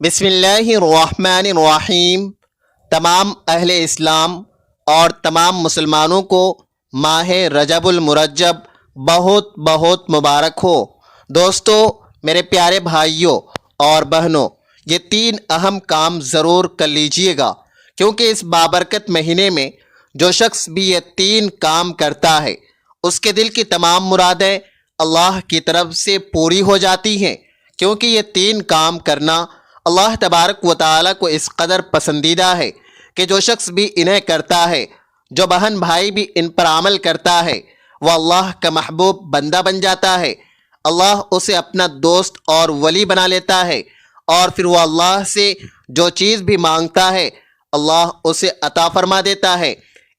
بسم اللہ الرحمن الرحیم۔ تمام اہل اسلام اور تمام مسلمانوں کو ماہ رجب المرجب بہت بہت مبارک ہو۔ دوستو، میرے پیارے بھائیوں اور بہنوں، یہ 3 اہم کام ضرور کر لیجئے گا، کیونکہ اس بابرکت مہینے میں جو شخص بھی یہ 3 کام کرتا ہے اس کے دل کی تمام مرادیں اللہ کی طرف سے پوری ہو جاتی ہیں، کیونکہ یہ 3 کام کرنا اللہ تبارک و تعالیٰ کو اس قدر پسندیدہ ہے کہ جو شخص بھی انہیں کرتا ہے، جو بہن بھائی بھی ان پر عمل کرتا ہے، وہ اللہ کا محبوب بندہ بن جاتا ہے۔ اللہ اسے اپنا دوست اور ولی بنا لیتا ہے، اور پھر وہ اللہ سے جو چیز بھی مانگتا ہے اللہ اسے عطا فرما دیتا ہے۔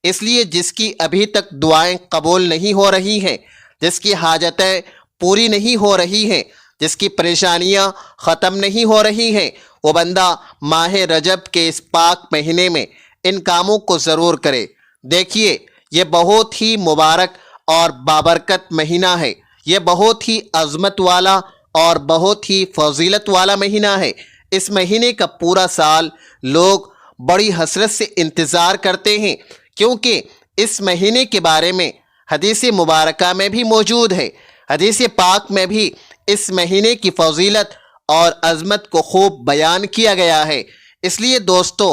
اس لیے جس کی ابھی تک دعائیں قبول نہیں ہو رہی ہیں، جس کی حاجتیں پوری نہیں ہو رہی ہیں، جس کی پریشانیاں ختم نہیں ہو رہی ہیں، وہ بندہ ماہ رجب کے اس پاک مہینے میں ان کاموں کو ضرور کرے۔ دیکھیے، یہ بہت ہی مبارک اور بابرکت مہینہ ہے، یہ بہت ہی عظمت والا اور بہت ہی فضیلت والا مہینہ ہے۔ اس مہینے کا پورا سال لوگ بڑی حسرت سے انتظار کرتے ہیں، کیونکہ اس مہینے کے بارے میں حدیث مبارکہ میں بھی موجود ہے۔ حدیث پاک میں بھی اس مہینے کی فضیلت اور عظمت کو خوب بیان کیا گیا ہے۔ اس لیے دوستو،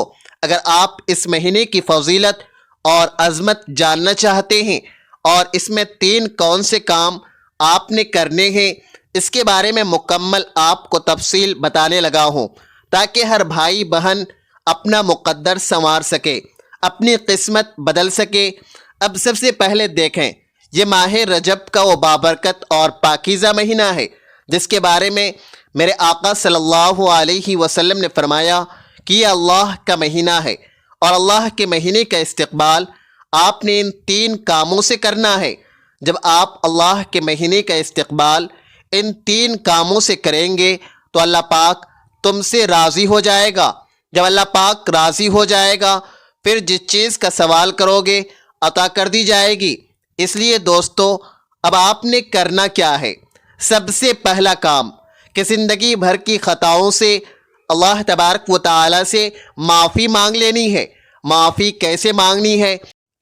اگر آپ اس مہینے کی فضیلت اور عظمت جاننا چاہتے ہیں اور اس میں 3 کون سے کام آپ نے کرنے ہیں، اس کے بارے میں مکمل آپ کو تفصیل بتانے لگا ہوں، تاکہ ہر بھائی بہن اپنا مقدر سنوار سکے، اپنی قسمت بدل سکے۔ اب سب سے پہلے دیکھیں، یہ ماہ رجب کا وہ بابرکت اور پاکیزہ مہینہ ہے جس کے بارے میں میرے آقا صلی اللہ علیہ وسلم نے فرمایا کہ یہ اللہ کا مہینہ ہے، اور اللہ کے مہینے کا استقبال آپ نے ان 3 کاموں سے کرنا ہے۔ جب آپ اللہ کے مہینے کا استقبال ان 3 کاموں سے کریں گے تو اللہ پاک تم سے راضی ہو جائے گا۔ جب اللہ پاک راضی ہو جائے گا، پھر جس چیز کا سوال کرو گے عطا کر دی جائے گی۔ اس لیے دوستو، اب آپ نے کرنا کیا ہے؟ سب سے پہلا کام کہ زندگی بھر کی خطاؤں سے اللہ تبارک و تعالیٰ سے معافی مانگ لینی ہے۔ معافی کیسے مانگنی ہے؟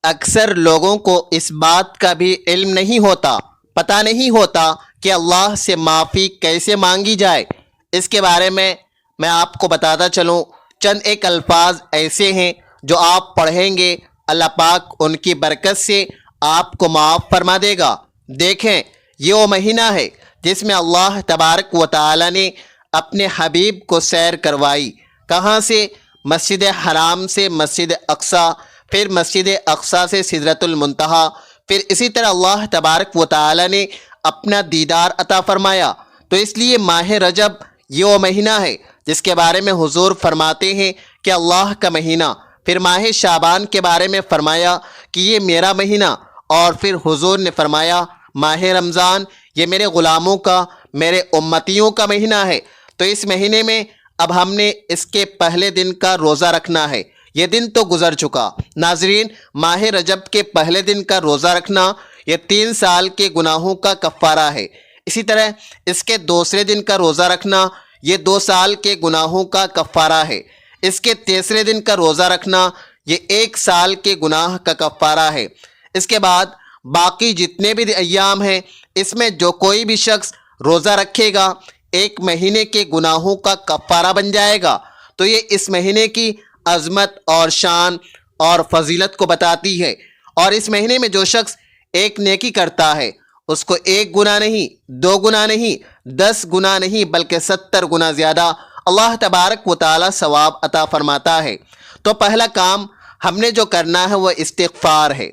اکثر لوگوں کو اس بات کا بھی علم نہیں ہوتا، پتہ نہیں ہوتا کہ اللہ سے معافی کیسے مانگی جائے۔ اس کے بارے میں آپ کو بتاتا چلوں، چند ایک الفاظ ایسے ہیں جو آپ پڑھیں گے، اللہ پاک ان کی برکت سے آپ کو معاف فرما دے گا۔ دیکھیں، یہ وہ مہینہ ہے جس میں اللہ تبارک و تعالی نے اپنے حبیب کو سیر کروائی۔ کہاں سے؟ مسجد حرام سے مسجد اقصیٰ، پھر مسجد اقصیٰ سے سدرۃ المنتہا، پھر اسی طرح اللہ تبارک و تعالی نے اپنا دیدار عطا فرمایا۔ تو اس لیے ماہ رجب یہ وہ مہینہ ہے جس کے بارے میں حضور فرماتے ہیں کہ اللہ کا مہینہ۔ پھر ماہ شعبان کے بارے میں فرمایا کہ یہ میرا مہینہ، اور پھر حضور نے فرمایا ماہ رمضان یہ میرے غلاموں کا، میرے امتیوں کا مہینہ ہے۔ تو اس مہینے میں اب ہم نے اس کے پہلے دن کا روزہ رکھنا ہے۔ یہ دن تو گزر چکا۔ ناظرین، ماہ رجب کے پہلے دن کا روزہ رکھنا یہ 3 سال کے گناہوں کا کفارہ ہے۔ اسی طرح اس کے دوسرے دن کا روزہ رکھنا یہ 2 سال کے گناہوں کا کفارہ ہے۔ اس کے تیسرے دن کا روزہ رکھنا یہ 1 سال کے گناہ کا کفارہ ہے۔ اس کے بعد باقی جتنے بھی ایام ہیں، اس میں جو کوئی بھی شخص روزہ رکھے گا 1 مہینے کے گناہوں کا کفارہ بن جائے گا۔ تو یہ اس مہینے کی عظمت اور شان اور فضیلت کو بتاتی ہے۔ اور اس مہینے میں جو شخص 1 نیکی کرتا ہے اس کو 1 گناہ نہیں، 2 گناہ نہیں، 10 گناہ نہیں، بلکہ 70 گنا زیادہ اللہ تبارک و تعالی ثواب عطا فرماتا ہے۔ تو پہلا کام ہم نے جو کرنا ہے وہ استغفار ہے۔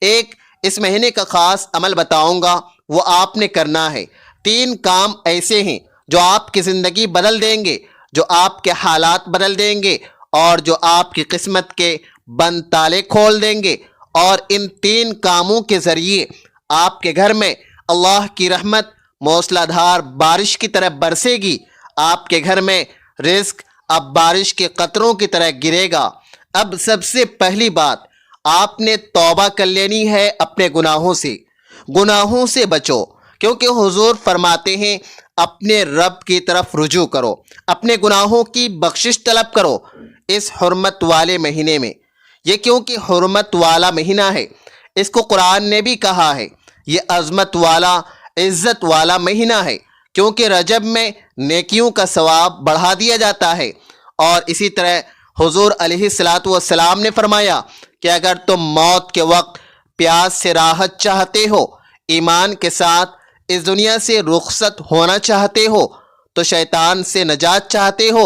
ایک اس مہینے کا خاص عمل بتاؤں گا، وہ آپ نے کرنا ہے۔ 3 کام ایسے ہیں جو آپ کی زندگی بدل دیں گے، جو آپ کے حالات بدل دیں گے، اور جو آپ کی قسمت کے بند تالے کھول دیں گے۔ اور ان 3 کاموں کے ذریعے آپ کے گھر میں اللہ کی رحمت موسلا دھار بارش کی طرح برسے گی۔ آپ کے گھر میں رزق اب بارش کے قطروں کی طرح گرے گا۔ اب سب سے پہلی بات، آپ نے توبہ کر لینی ہے اپنے گناہوں سے۔ گناہوں سے بچو، کیونکہ حضور فرماتے ہیں اپنے رب کی طرف رجوع کرو، اپنے گناہوں کی بخشش طلب کرو اس حرمت والے مہینے میں۔ یہ کیونکہ حرمت والا مہینہ ہے، اس کو قرآن نے بھی کہا ہے یہ عظمت والا، عزت والا مہینہ ہے، کیونکہ رجب میں نیکیوں کا ثواب بڑھا دیا جاتا ہے۔ اور اسی طرح حضور علیہ الصلاۃ والسلام نے فرمایا کہ اگر تم موت کے وقت پیاس سے راحت چاہتے ہو، ایمان کے ساتھ اس دنیا سے رخصت ہونا چاہتے ہو، تو شیطان سے نجات چاہتے ہو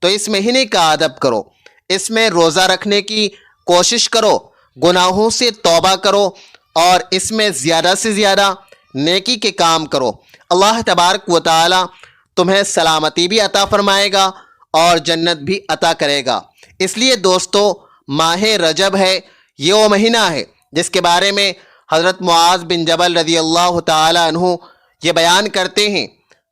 تو اس مہینے کا ادب کرو، اس میں روزہ رکھنے کی کوشش کرو، گناہوں سے توبہ کرو اور اس میں زیادہ سے زیادہ نیکی کے کام کرو۔ اللہ تبارک و تعالی تمہیں سلامتی بھی عطا فرمائے گا اور جنت بھی عطا کرے گا۔ اس لیے دوستو، ماہ رجب ہے، یہ وہ مہینہ ہے جس کے بارے میں حضرت معاذ بن جبل رضی اللہ تعالی عنہ یہ بیان کرتے ہیں۔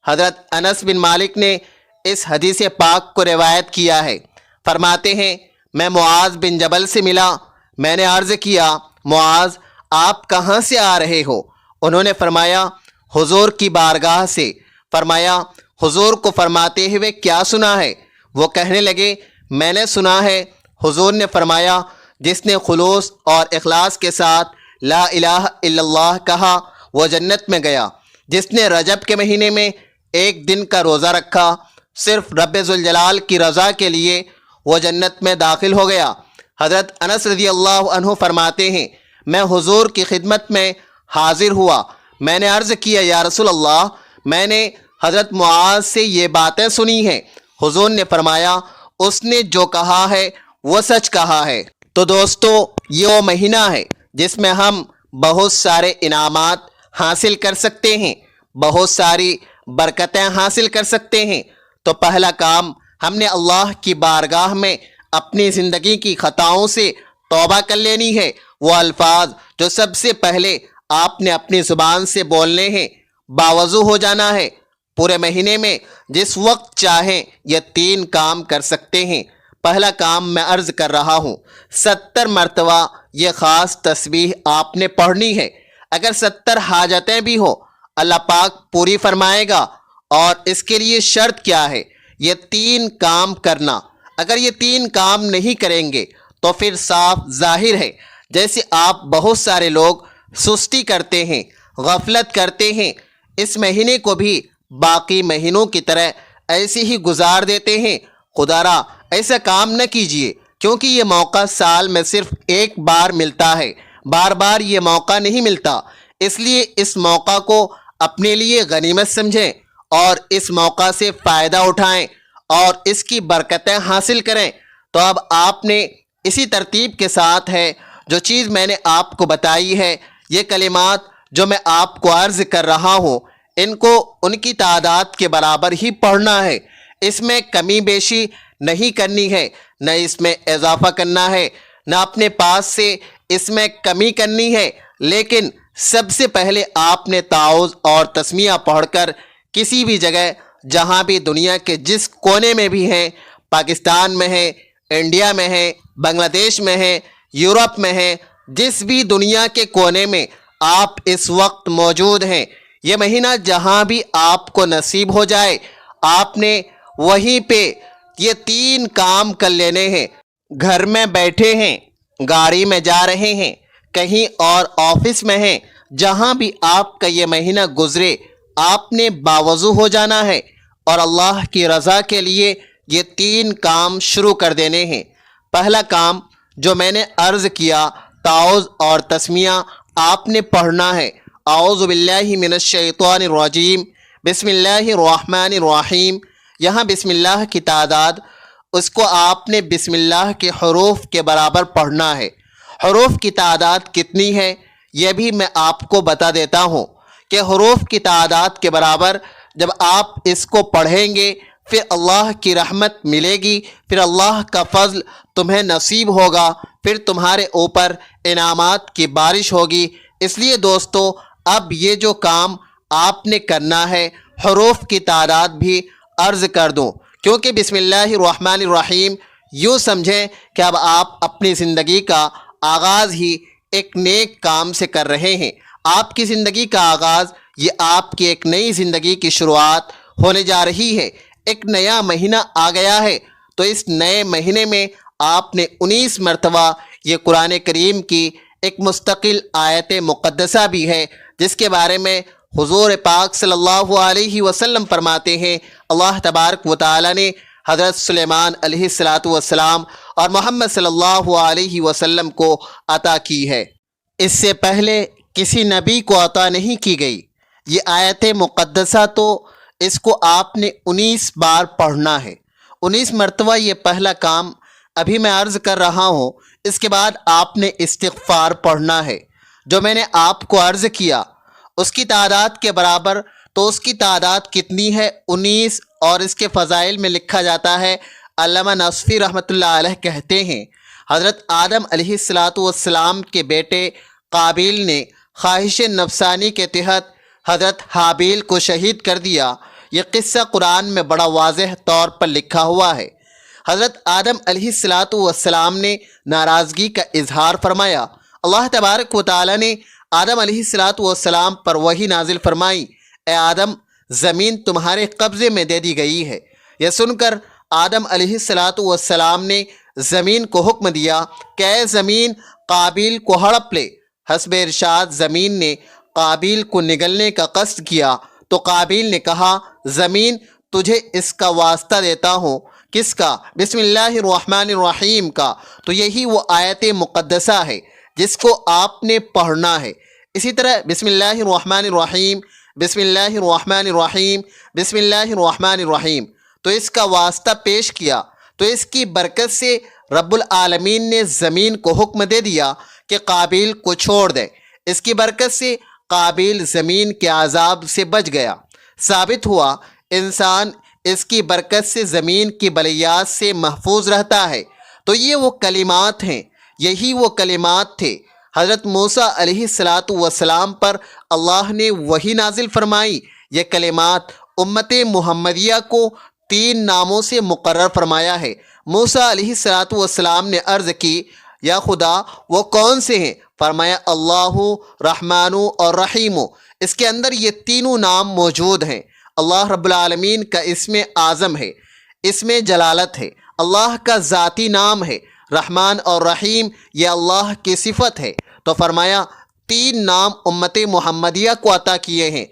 حضرت انس بن مالک نے اس حدیث پاک کو روایت کیا ہے، فرماتے ہیں میں معاذ بن جبل سے ملا، میں نے عرض کیا معاذ آپ کہاں سے آ رہے ہو؟ انہوں نے فرمایا حضور کی بارگاہ سے۔ فرمایا حضور کو فرماتے ہوئے کیا سنا ہے؟ وہ کہنے لگے میں نے سنا ہے۔ حضور نے فرمایا جس نے خلوص اور اخلاص کے ساتھ لا الہ الا اللہ کہا وہ جنت میں گیا۔ جس نے رجب کے مہینے میں ایک دن کا روزہ رکھا صرف رب ذوالجلال کی رضا کے لیے، وہ جنت میں داخل ہو گیا۔ حضرت انس رضی اللہ عنہ فرماتے ہیں میں حضور کی خدمت میں حاضر ہوا، میں نے عرض کیا یا رسول اللہ میں نے حضرت معاذ سے یہ باتیں سنی ہیں۔ حضور نے فرمایا اس نے جو کہا ہے وہ سچ کہا ہے۔ تو دوستو، یہ وہ مہینہ ہے جس میں ہم بہت سارے انعامات حاصل کر سکتے ہیں، بہت ساری برکتیں حاصل کر سکتے ہیں۔ تو پہلا کام ہم نے اللہ کی بارگاہ میں اپنی زندگی کی خطاؤں سے توبہ کر لینی ہے۔ وہ الفاظ جو سب سے پہلے آپ نے اپنی زبان سے بولنے ہیں، باوضو ہو جانا ہے۔ پورے مہینے میں جس وقت چاہیں یہ 3 کام کر سکتے ہیں۔ پہلا کام میں عرض کر رہا ہوں، 70 مرتبہ یہ خاص تسبیح آپ نے پڑھنی ہے۔ اگر 70 حاجتیں بھی ہو اللہ پاک پوری فرمائے گا۔ اور اس کے لیے شرط کیا ہے؟ یہ 3 کام کرنا۔ اگر یہ 3 کام نہیں کریں گے تو پھر صاف ظاہر ہے جیسے آپ بہت سارے لوگ سستی کرتے ہیں، غفلت کرتے ہیں، اس مہینے کو بھی باقی مہینوں کی طرح ایسے ہی گزار دیتے ہیں۔ خدا را ایسا کام نہ کیجیے، کیونکہ یہ موقع سال میں صرف ایک بار ملتا ہے، بار بار یہ موقع نہیں ملتا۔ اس لیے اس موقع کو اپنے لیے غنیمت سمجھیں اور اس موقع سے فائدہ اٹھائیں اور اس کی برکتیں حاصل کریں۔ تو اب آپ نے اسی ترتیب کے ساتھ ہے جو چیز میں نے آپ کو بتائی ہے، یہ کلمات جو میں آپ کو عرض کر رہا ہوں ان کو ان کی تعداد کے برابر ہی پڑھنا ہے۔ اس میں کمی بیشی نہیں کرنی ہے، نہ اس میں اضافہ کرنا ہے، نہ اپنے پاس سے اس میں کمی کرنی ہے۔ لیکن سب سے پہلے آپ نے تعوذ اور تسمیہ پڑھ کر کسی بھی جگہ جہاں بھی دنیا کے جس کونے میں بھی ہیں، پاکستان میں ہیں، انڈیا میں ہیں، بنگلہ دیش میں ہیں، یورپ میں ہیں، جس بھی دنیا کے کونے میں آپ اس وقت موجود ہیں، یہ مہینہ جہاں بھی آپ کو نصیب ہو جائے آپ نے وہیں پہ یہ 3 کام کر لینے ہیں۔ گھر میں بیٹھے ہیں، گاڑی میں جا رہے ہیں، کہیں اور آفس میں ہیں، جہاں بھی آپ کا یہ مہینہ گزرے آپ نے باوضو ہو جانا ہے اور اللہ کی رضا کے لیے یہ 3 کام شروع کر دینے ہیں۔ پہلا کام جو میں نے عرض کیا، تعوذ اور تسمیہ آپ نے پڑھنا ہے۔ اعوذ باللہ من الشیطان الرجیم، بسم اللہ الرحمن الرحیم۔ یہاں بسم اللہ کی تعداد اس کو آپ نے بسم اللہ کے حروف کے برابر پڑھنا ہے۔ حروف کی تعداد کتنی ہے یہ بھی میں آپ کو بتا دیتا ہوں کہ حروف کی تعداد کے برابر جب آپ اس کو پڑھیں گے پھر اللہ کی رحمت ملے گی، پھر اللہ کا فضل تمہیں نصیب ہوگا، پھر تمہارے اوپر انعامات کی بارش ہوگی۔ اس لیے دوستو اب یہ جو کام آپ نے کرنا ہے حروف کی تعداد بھی عرض کر دوں، کیونکہ بسم اللہ الرحمن الرحیم یوں سمجھیں کہ اب آپ اپنی زندگی کا آغاز ہی ایک نیک کام سے کر رہے ہیں۔ آپ کی زندگی کا آغاز یہ آپ کی ایک نئی زندگی کی شروعات ہونے جا رہی ہے۔ ایک نیا مہینہ آ گیا ہے، تو اس نئے مہینے میں آپ نے 19 مرتبہ یہ قرآن کریم کی ایک مستقل آیت مقدسہ بھی ہے، جس کے بارے میں حضور پاک صلی اللہ علیہ وسلم فرماتے ہیں اللہ تبارک و تعالی نے حضرت سلیمان علیہ السلام اور محمد صلی اللہ علیہ وسلم کو عطا کی ہے۔ اس سے پہلے کسی نبی کو عطا نہیں کی گئی۔ یہ آیت مقدسہ تو اس کو آپ نے 19 بار پڑھنا ہے، 19 مرتبہ یہ پہلا کام ابھی میں عرض کر رہا ہوں۔ اس کے بعد آپ نے استغفار پڑھنا ہے، جو میں نے آپ کو عرض کیا اس کی تعداد کے برابر، تو اس کی تعداد کتنی ہے؟ 19۔ اور اس کے فضائل میں لکھا جاتا ہے، علامہ نصفی رحمۃ اللہ علیہ کہتے ہیں حضرت آدم علیہ السلام کے بیٹے قابیل نے خواہش نفسانی کے تحت حضرت حابیل کو شہید کر دیا۔ یہ قصہ قرآن میں بڑا واضح طور پر لکھا ہوا ہے۔ حضرت آدم علیہ السلام نے ناراضگی کا اظہار فرمایا۔ اللہ تبارک و تعالی نے آدم علیہ السلام پر وحی نازل فرمائی، اے آدم زمین تمہارے قبضے میں دے دی گئی ہے۔ یہ سن کر آدم علیہ السلام نے زمین کو حکم دیا کہ اے زمین قابیل کو ہڑپ لے۔ حسب ارشاد زمین نے قابیل کو نگلنے کا قصد کیا، تو قابیل نے کہا زمین تجھے اس کا واسطہ دیتا ہوں۔ کس کا؟ بسم اللہ الرحمن الرحیم کا۔ تو یہی وہ آیت مقدسہ ہے جس کو آپ نے پڑھنا ہے۔ اسی طرح بسم اللہ الرحمن الرحیم، بسم اللہ الرحمن الرحیم، بسم اللہ الرحمن الرحیم، تو اس کا واسطہ پیش کیا، تو اس کی برکت سے رب العالمین نے زمین کو حکم دے دیا کہ قابیل کو چھوڑ دے۔ اس کی برکت سے قابیل زمین کے عذاب سے بچ گیا۔ ثابت ہوا انسان اس کی برکت سے زمین کی بلیات سے محفوظ رہتا ہے۔ تو یہ وہ کلمات ہیں، یہی وہ کلمات تھے۔ حضرت موسیٰ علیہ السلام پر اللہ نے وحی نازل فرمائی۔ یہ کلمات امت محمدیہ کو 3 ناموں سے مقرر فرمایا ہے۔ موسیٰ علیہ السلام نے عرض کی یا خدا وہ کون سے ہیں؟ فرمایا اللہ، رحمان اور رحیم۔ اس کے اندر یہ تینوں نام موجود ہیں۔ اللہ رب العالمین کا اسم اعظم ہے، اسم جلالت ہے، اللہ کا ذاتی نام ہے۔ رحمان اور رحیم یہ اللہ کی صفت ہے۔ تو فرمایا 3 نام امت محمدیہ کو عطا کیے ہیں۔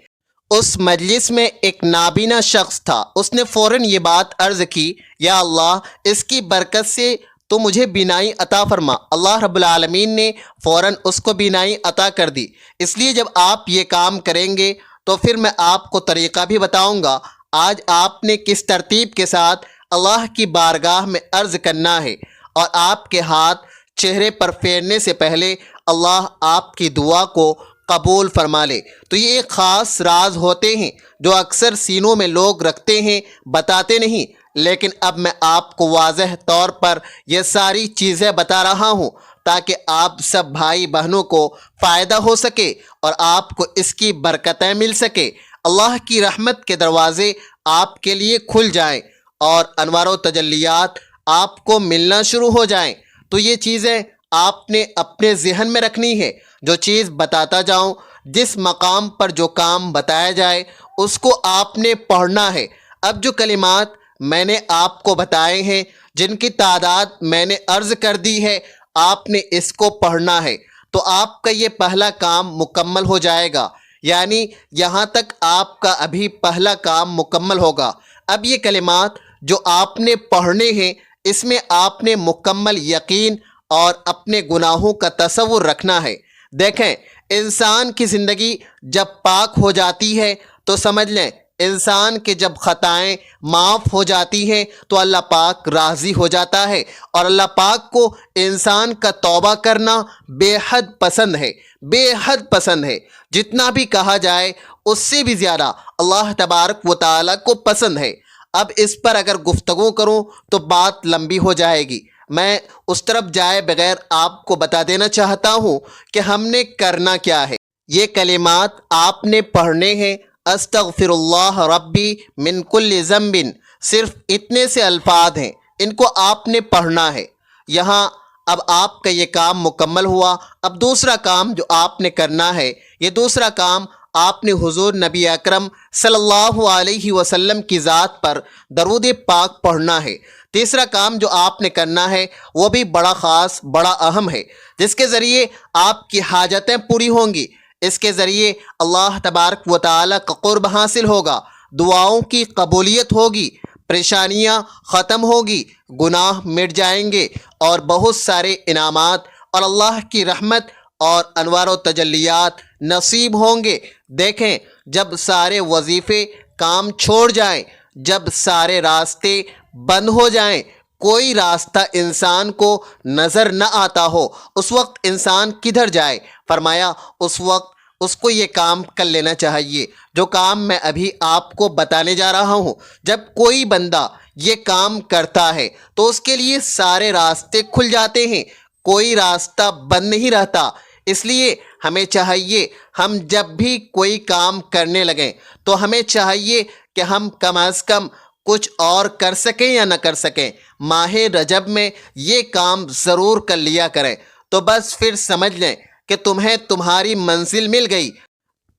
اس مجلس میں ایک نابینا شخص تھا، اس نے فوراً یہ بات عرض کی یا اللہ اس کی برکت سے تو مجھے بینائی عطا فرما۔ اللہ رب العالمین نے فوراً اس کو بینائی عطا کر دی۔ اس لیے جب آپ یہ کام کریں گے تو پھر میں آپ کو طریقہ بھی بتاؤں گا۔ آج آپ نے کس ترتیب کے ساتھ اللہ کی بارگاہ میں عرض کرنا ہے، اور آپ کے ہاتھ چہرے پر پھیرنے سے پہلے اللہ آپ کی دعا کو قبول فرما لے۔ تو یہ ایک خاص راز ہوتے ہیں جو اکثر سینوں میں لوگ رکھتے ہیں، بتاتے نہیں، لیکن اب میں آپ کو واضح طور پر یہ ساری چیزیں بتا رہا ہوں تاکہ آپ سب بھائی بہنوں کو فائدہ ہو سکے اور آپ کو اس کی برکتیں مل سکے۔ اللہ کی رحمت کے دروازے آپ کے لیے کھل جائیں اور انوار و تجلیات آپ کو ملنا شروع ہو جائیں۔ تو یہ چیزیں آپ نے اپنے ذہن میں رکھنی ہے۔ جو چیز بتاتا جاؤں، جس مقام پر جو کام بتایا جائے اس کو آپ نے پڑھنا ہے۔ اب جو کلمات میں نے آپ کو بتائے ہیں، جن کی تعداد میں نے عرض کر دی ہے، آپ نے اس کو پڑھنا ہے، تو آپ کا یہ پہلا کام مکمل ہو جائے گا۔ یعنی یہاں تک آپ کا ابھی پہلا کام مکمل ہوگا۔ اب یہ کلمات جو آپ نے پڑھنے ہیں، اس میں آپ نے مکمل یقین اور اپنے گناہوں کا تصور رکھنا ہے۔ دیکھیں، انسان کی زندگی جب پاک ہو جاتی ہے تو سمجھ لیں انسان کے جب خطائیں معاف ہو جاتی ہیں تو اللہ پاک راضی ہو جاتا ہے، اور اللہ پاک کو انسان کا توبہ کرنا بے حد پسند ہے، بے حد پسند ہے۔ جتنا بھی کہا جائے اس سے بھی زیادہ اللہ تبارک و تعالیٰ کو پسند ہے۔ اب اس پر اگر گفتگو کروں تو بات لمبی ہو جائے گی۔ میں اس طرف جائے بغیر آپ کو بتا دینا چاہتا ہوں کہ ہم نے کرنا کیا ہے۔ یہ کلمات آپ نے پڑھنے ہیں، استغفر اللہ ربی من کل ذنب، صرف اتنے سے الفاظ ہیں، ان کو آپ نے پڑھنا ہے۔ یہاں اب آپ کا یہ کام مکمل ہوا۔ اب دوسرا کام جو آپ نے کرنا ہے، یہ دوسرا کام آپ نے حضور نبی اکرم صلی اللہ علیہ وسلم کی ذات پر درود پاک پڑھنا ہے۔ تیسرا کام جو آپ نے کرنا ہے وہ بھی بڑا خاص، بڑا اہم ہے، جس کے ذریعے آپ کی حاجتیں پوری ہوں گی۔ اس کے ذریعے اللہ تبارک و تعالیٰ کا قرب حاصل ہوگا، دعاؤں کی قبولیت ہوگی، پریشانیاں ختم ہوگی، گناہ مٹ جائیں گے اور بہت سارے انعامات اور اللہ کی رحمت اور انوار و تجلیات نصیب ہوں گے۔ دیکھیں، جب سارے وظیفے کام چھوڑ جائیں، جب سارے راستے بند ہو جائیں، کوئی راستہ انسان کو نظر نہ آتا ہو، اس وقت انسان کدھر جائے؟ فرمایا اس وقت اس کو یہ کام کر لینا چاہیے جو کام میں ابھی آپ کو بتانے جا رہا ہوں۔ جب کوئی بندہ یہ کام کرتا ہے تو اس کے لیے سارے راستے کھل جاتے ہیں، کوئی راستہ بند نہیں رہتا۔ اس لیے ہمیں چاہیے ہم جب بھی کوئی کام کرنے لگیں تو ہمیں چاہیے کہ ہم کم از کم کچھ اور کر سکیں یا نہ کر سکیں، ماہ رجب میں یہ کام ضرور کر لیا کریں، تو بس پھر سمجھ لیں کہ تمہیں تمہاری منزل مل گئی،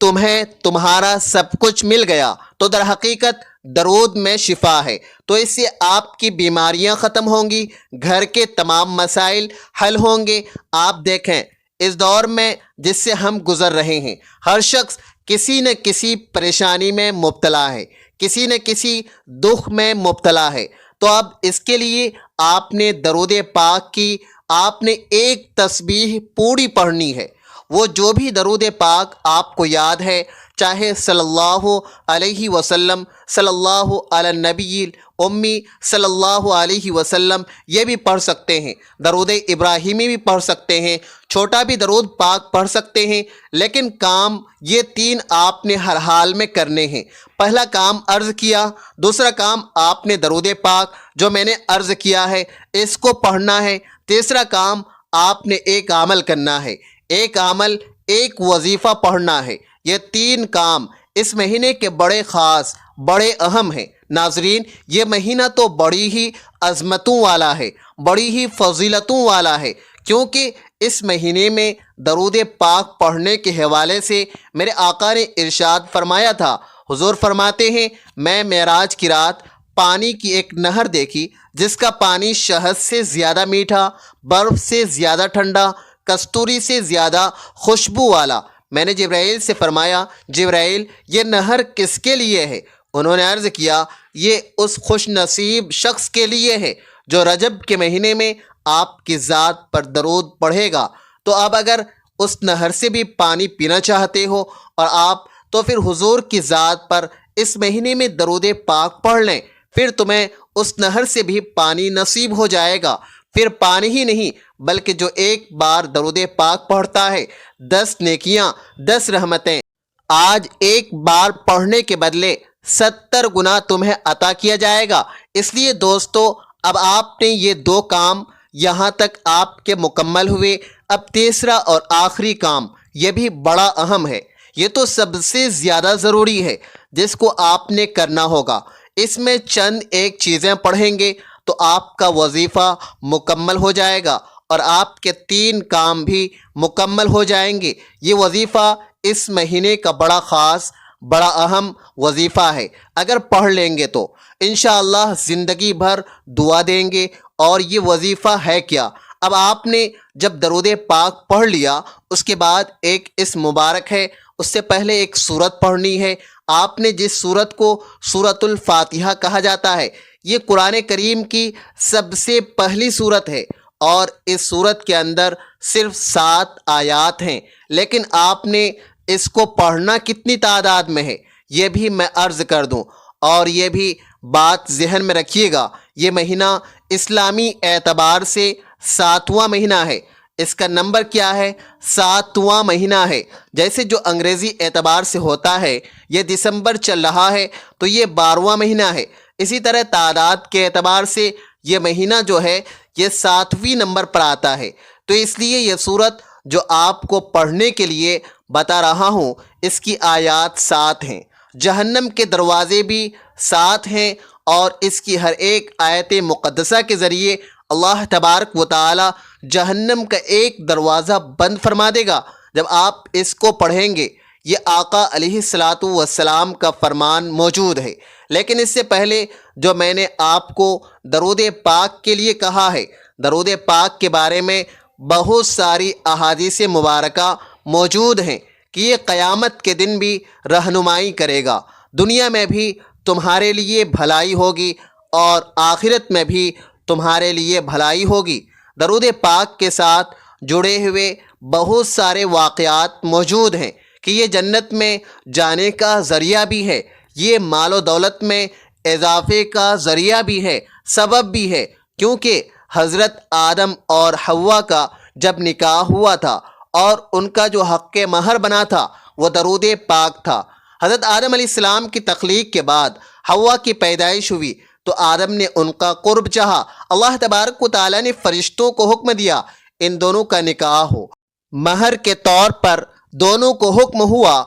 تمہیں تمہارا سب کچھ مل گیا۔ تو در حقیقت درود میں شفا ہے، تو اس سے آپ کی بیماریاں ختم ہوں گی، گھر کے تمام مسائل حل ہوں گے۔ آپ دیکھیں، اس دور میں جس سے ہم گزر رہے ہیں، ہر شخص کسی نہ کسی پریشانی میں مبتلا ہے، کسی نہ کسی دکھ میں مبتلا ہے۔ تو اب اس کے لیے آپ نے درود پاک کی آپ نے ایک تسبیح پوری پڑھنی ہے۔ وہ جو بھی درود پاک آپ کو یاد ہے، چاہے صلی اللہ علیہ وسلم، صلی اللہ علی النبی امی صلی اللہ علیہ وسلم، یہ بھی پڑھ سکتے ہیں، درود ابراہیمی بھی پڑھ سکتے ہیں، چھوٹا بھی درود پاک پڑھ سکتے ہیں، لیکن کام یہ تین آپ نے ہر حال میں کرنے ہیں۔ پہلا کام عرض کیا، دوسرا کام آپ نے درود پاک جو میں نے عرض کیا ہے اس کو پڑھنا ہے، تیسرا کام آپ نے ایک عمل کرنا ہے، ایک عمل ایک وظیفہ پڑھنا ہے۔ یہ تین کام اس مہینے کے بڑے خاص، بڑے اہم ہیں۔ ناظرین، یہ مہینہ تو بڑی ہی عظمتوں والا ہے، بڑی ہی فضیلتوں والا ہے، کیونکہ اس مہینے میں درود پاک پڑھنے کے حوالے سے میرے آقا نے ارشاد فرمایا تھا۔ حضور فرماتے ہیں، میں معراج کی رات پانی کی ایک نہر دیکھی جس کا پانی شہد سے زیادہ میٹھا، برف سے زیادہ ٹھنڈا، کستوری سے زیادہ خوشبو والا۔ میں نے جبرائیل سے فرمایا، جبرائیل یہ نہر کس کے لیے ہے؟ انہوں نے عرض کیا، یہ اس خوش نصیب شخص کے لیے ہے جو رجب کے مہینے میں آپ کی ذات پر درود پڑھے گا۔ تو اب اگر اس نہر سے بھی پانی پینا چاہتے ہو اور آپ تو پھر حضور کی ذات پر اس مہینے میں درود پاک پڑھ لیں، پھر تمہیں اس نہر سے بھی پانی نصیب ہو جائے گا۔ پھر پانی ہی نہیں بلکہ جو ایک بار درود پاک پڑھتا ہے 10 نیکیاں، 10 رحمتیں، آج ایک بار پڑھنے کے بدلے 70 گنا تمہیں عطا کیا جائے گا۔ اس لیے دوستو، اب آپ نے یہ 2 کام یہاں تک آپ کے مکمل ہوئے، اب تیسرا اور آخری کام یہ بھی بڑا اہم ہے، یہ تو سب سے زیادہ ضروری ہے جس کو آپ نے کرنا ہوگا۔ اس میں چند ایک چیزیں پڑھیں گے تو آپ کا وظیفہ مکمل ہو جائے گا اور آپ کے 3 کام بھی مکمل ہو جائیں گے۔ یہ وظیفہ اس مہینے کا بڑا خاص، بڑا اہم وظیفہ ہے، اگر پڑھ لیں گے تو انشاءاللہ زندگی بھر دعا دیں گے۔ اور یہ وظیفہ ہے کیا؟ اب آپ نے جب درود پاک پڑھ لیا، اس کے بعد ایک اس مبارک ہے، اس سے پہلے ایک سورت پڑھنی ہے۔ آپ نے جس سورت کو سورۃ الفاتحہ کہا جاتا ہے، یہ قرآن کریم کی سب سے پہلی سورت ہے اور اس سورت کے اندر صرف 7 آیات ہیں، لیکن آپ نے اس کو پڑھنا کتنی تعداد میں ہے یہ بھی میں عرض کر دوں، اور یہ بھی بات ذہن میں رکھیے گا، یہ مہینہ اسلامی اعتبار سے 7واں مہینہ ہے۔ اس کا نمبر کیا ہے؟ 7واں مہینہ ہے۔ جیسے جو انگریزی اعتبار سے ہوتا ہے، یہ دسمبر چل رہا ہے تو یہ 12واں مہینہ ہے۔ اسی طرح تعداد کے اعتبار سے یہ مہینہ جو ہے یہ 7ویں نمبر پر آتا ہے۔ تو اس لیے یہ سورت جو آپ کو پڑھنے کے لیے بتا رہا ہوں، اس کی آیات 7 ہیں، جہنم کے دروازے بھی 7 ہیں، اور اس کی ہر ایک آیت مقدسہ کے ذریعے اللہ تبارک و تعالی جہنم کا ایک دروازہ بند فرما دے گا جب آپ اس کو پڑھیں گے۔ یہ آقا علیہ الصلاۃ والسلام کا فرمان موجود ہے۔ لیکن اس سے پہلے جو میں نے آپ کو درود پاک کے لیے کہا ہے، درود پاک کے بارے میں بہت ساری احادیث مبارکہ موجود ہیں کہ یہ قیامت کے دن بھی رہنمائی کرے گا، دنیا میں بھی تمہارے لیے بھلائی ہوگی اور آخرت میں بھی تمہارے لیے بھلائی ہوگی۔ درود پاک کے ساتھ جڑے ہوئے بہت سارے واقعات موجود ہیں کہ یہ جنت میں جانے کا ذریعہ بھی ہے، یہ مال و دولت میں اضافے کا ذریعہ بھی ہے، سبب بھی ہے، کیونکہ حضرت آدم اور حوا کا جب نکاح ہوا تھا اور ان کا جو حق مہر بنا تھا وہ درود پاک تھا۔ حضرت آدم علیہ السلام کی تخلیق کے بعد حوا کی پیدائش ہوئی تو آدم نے ان کا قرب چاہا، اللہ تبارک و تعالیٰ نے فرشتوں کو حکم دیا ان دونوں کا نکاح ہو۔ مہر کے طور پر دونوں کو حکم ہوا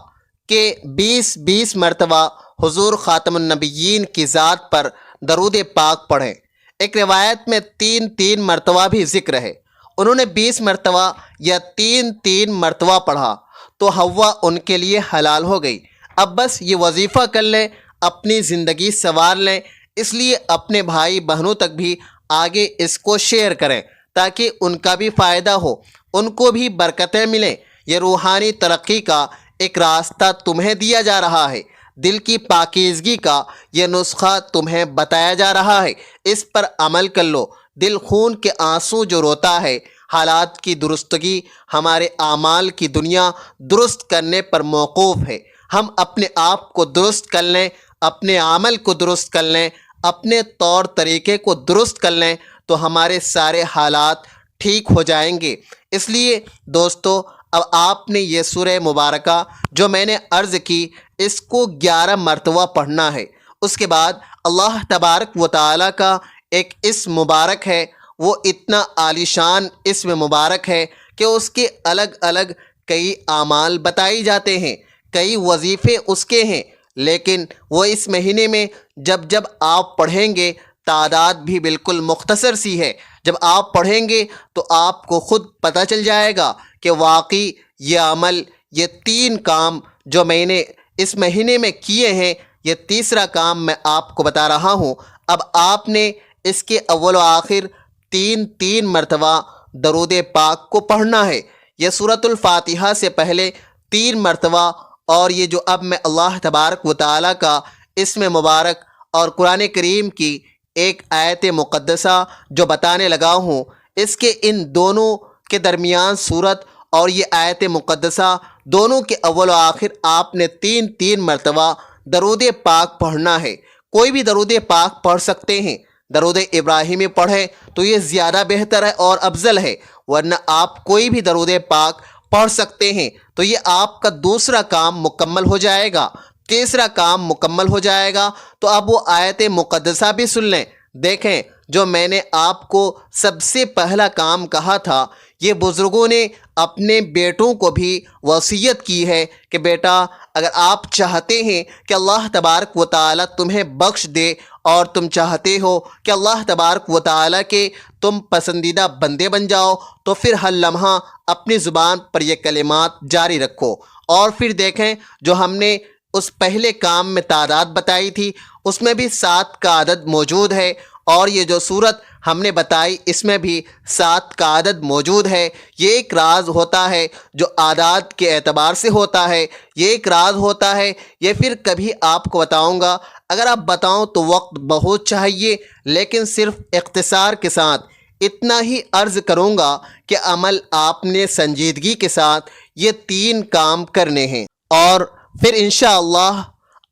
کہ 20 مرتبہ حضور خاتم النبیین کی ذات پر درود پاک پڑھیں۔ ایک روایت میں 3 مرتبہ بھی ذکر ہے، انہوں نے 20 مرتبہ یا 3 مرتبہ پڑھا تو حوا ان کے لیے حلال ہو گئی۔ اب بس یہ وظیفہ کر لیں، اپنی زندگی سنوار لیں، اس لیے اپنے بھائی بہنوں تک بھی آگے اس کو شیئر کریں تاکہ ان کا بھی فائدہ ہو، ان کو بھی برکتیں ملیں۔ یہ روحانی ترقی کا ایک راستہ تمہیں دیا جا رہا ہے، دل کی پاکیزگی کا یہ نسخہ تمہیں بتایا جا رہا ہے، اس پر عمل کر لو۔ دل خون کے آنسو جو روتا ہے، حالات کی درستگی ہمارے اعمال کی دنیا درست کرنے پر موقوف ہے۔ ہم اپنے آپ کو درست کر لیں، اپنے عمل کو درست کر لیں، اپنے طور طریقے کو درست کر لیں تو ہمارے سارے حالات ٹھیک ہو جائیں گے۔ اس لیے دوستو، اب آپ نے یہ سورہ مبارکہ جو میں نے عرض کی اس کو 11 مرتبہ پڑھنا ہے۔ اس کے بعد اللہ تبارک و تعالیٰ کا ایک اسم مبارک ہے، وہ اتنا عالیشان اسم مبارک ہے کہ اس کے الگ الگ کئی اعمال بتائی جاتے ہیں، کئی وظیفے اس کے ہیں، لیکن وہ اس مہینے میں جب آپ پڑھیں گے تعداد بھی بالکل مختصر سی ہے۔ جب آپ پڑھیں گے تو آپ کو خود پتہ چل جائے گا کہ واقعی یہ عمل، یہ 3 کام جو میں نے اس مہینے میں کیے ہیں، یہ تیسرا کام میں آپ کو بتا رہا ہوں۔ اب آپ نے اس کے اول و آخر 3 مرتبہ درود پاک کو پڑھنا ہے۔ یہ سورۃ الفاتحہ سے پہلے 3 مرتبہ، اور یہ جو اب میں اللہ تبارک و تعالیٰ کا اسم مبارک اور قرآن کریم کی ایک آیت مقدسہ جو بتانے لگا ہوں، اس کے ان دونوں کے درمیان سورت اور یہ آیت مقدسہ دونوں کے اول و آخر آپ نے 3 مرتبہ درود پاک پڑھنا ہے۔ کوئی بھی درود پاک پڑھ سکتے ہیں، درود ابراہیمی پڑھیں تو یہ زیادہ بہتر ہے اور افضل ہے، ورنہ آپ کوئی بھی درود پاک پڑھ سکتے ہیں تو یہ آپ کا دوسرا کام مکمل ہو جائے گا، تیسرا کام مکمل ہو جائے گا۔ تو اب وہ آیت مقدسہ بھی سن لیں۔ دیکھیں، جو میں نے آپ کو سب سے پہلا کام کہا تھا، یہ بزرگوں نے اپنے بیٹوں کو بھی وصیت کی ہے کہ بیٹا، اگر آپ چاہتے ہیں کہ اللہ تبارک و تعالیٰ تمہیں بخش دے اور تم چاہتے ہو کہ اللہ تبارک و تعالیٰ کے تم پسندیدہ بندے بن جاؤ، تو پھر ہر لمحہ اپنی زبان پر یہ کلمات جاری رکھو۔ اور پھر دیکھیں، جو ہم نے اس پہلے کام میں تعداد بتائی تھی اس میں بھی 7 کا عدد موجود ہے، اور یہ جو صورت ہم نے بتائی اس میں بھی 7 کا عدد موجود ہے۔ یہ ایک راز ہوتا ہے جو اعداد کے اعتبار سے ہوتا ہے، یہ ایک راز ہوتا ہے، یہ پھر کبھی آپ کو بتاؤں گا۔ اگر آپ بتاؤں تو وقت بہت چاہیے، لیکن صرف اختصار کے ساتھ اتنا ہی عرض کروں گا کہ عمل آپ نے سنجیدگی کے ساتھ یہ 3 کام کرنے ہیں، اور پھر انشاءاللہ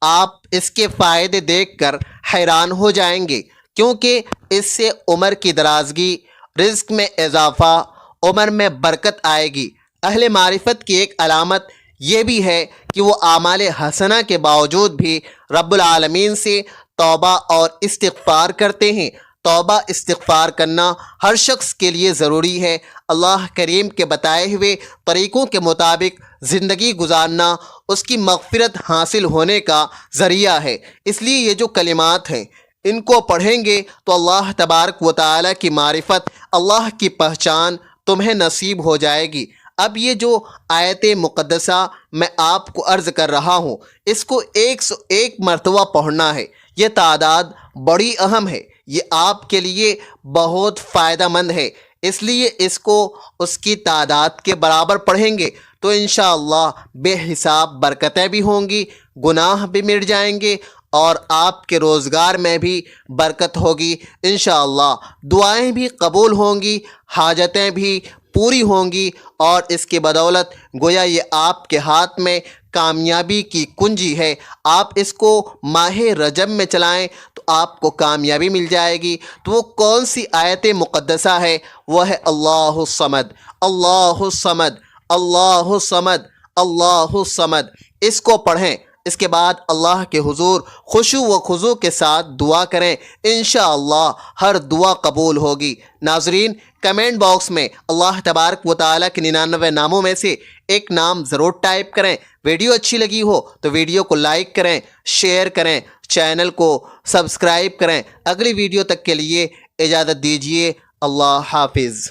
آپ اس کے فائدے دیکھ کر حیران ہو جائیں گے، کیونکہ اس سے عمر کی درازگی، رزق میں اضافہ، عمر میں برکت آئے گی۔ اہل معرفت کی ایک علامت یہ بھی ہے کہ وہ اعمال حسنہ کے باوجود بھی رب العالمین سے توبہ اور استغفار کرتے ہیں۔ توبہ استغفار کرنا ہر شخص کے لیے ضروری ہے۔ اللہ کریم کے بتائے ہوئے طریقوں کے مطابق زندگی گزارنا اس کی مغفرت حاصل ہونے کا ذریعہ ہے۔ اس لیے یہ جو کلمات ہیں ان کو پڑھیں گے تو اللہ تبارک و تعالیٰ کی معرفت، اللہ کی پہچان تمہیں نصیب ہو جائے گی۔ اب یہ جو آیت مقدسہ میں آپ کو عرض کر رہا ہوں، اس کو 101 مرتبہ پڑھنا ہے۔ یہ تعداد بڑی اہم ہے، یہ آپ کے لیے بہت فائدہ مند ہے، اس لیے اس کو اس کی تعداد کے برابر پڑھیں گے تو انشاءاللہ بے حساب برکتیں بھی ہوں گی، گناہ بھی مٹ جائیں گے اور آپ کے روزگار میں بھی برکت ہوگی انشاءاللہ، دعائیں بھی قبول ہوں گی، حاجتیں بھی پوری ہوں گی، اور اس کی بدولت گویا یہ آپ کے ہاتھ میں کامیابی کی کنجی ہے۔ آپ اس کو ماہ رجب میں چلائیں تو آپ کو کامیابی مل جائے گی۔ تو وہ کون سی آیت مقدسہ ہے؟ وہ ہے اللہ الصمد، اللہ الصمد، اللہ الصمد، اللہ الصمد۔ اس کو پڑھیں، اس کے بعد اللہ کے حضور خشوع و خضوع کے ساتھ دعا کریں، انشاءاللہ ہر دعا قبول ہوگی۔ ناظرین، کمنٹ باکس میں اللہ تبارک و تعالیٰ کے 99 ناموں میں سے ایک نام ضرور ٹائپ کریں۔ ویڈیو اچھی لگی ہو تو ویڈیو کو لائک کریں، شیئر کریں، چینل کو سبسکرائب کریں۔ اگلی ویڈیو تک کے لیے اجازت دیجیے، اللہ حافظ۔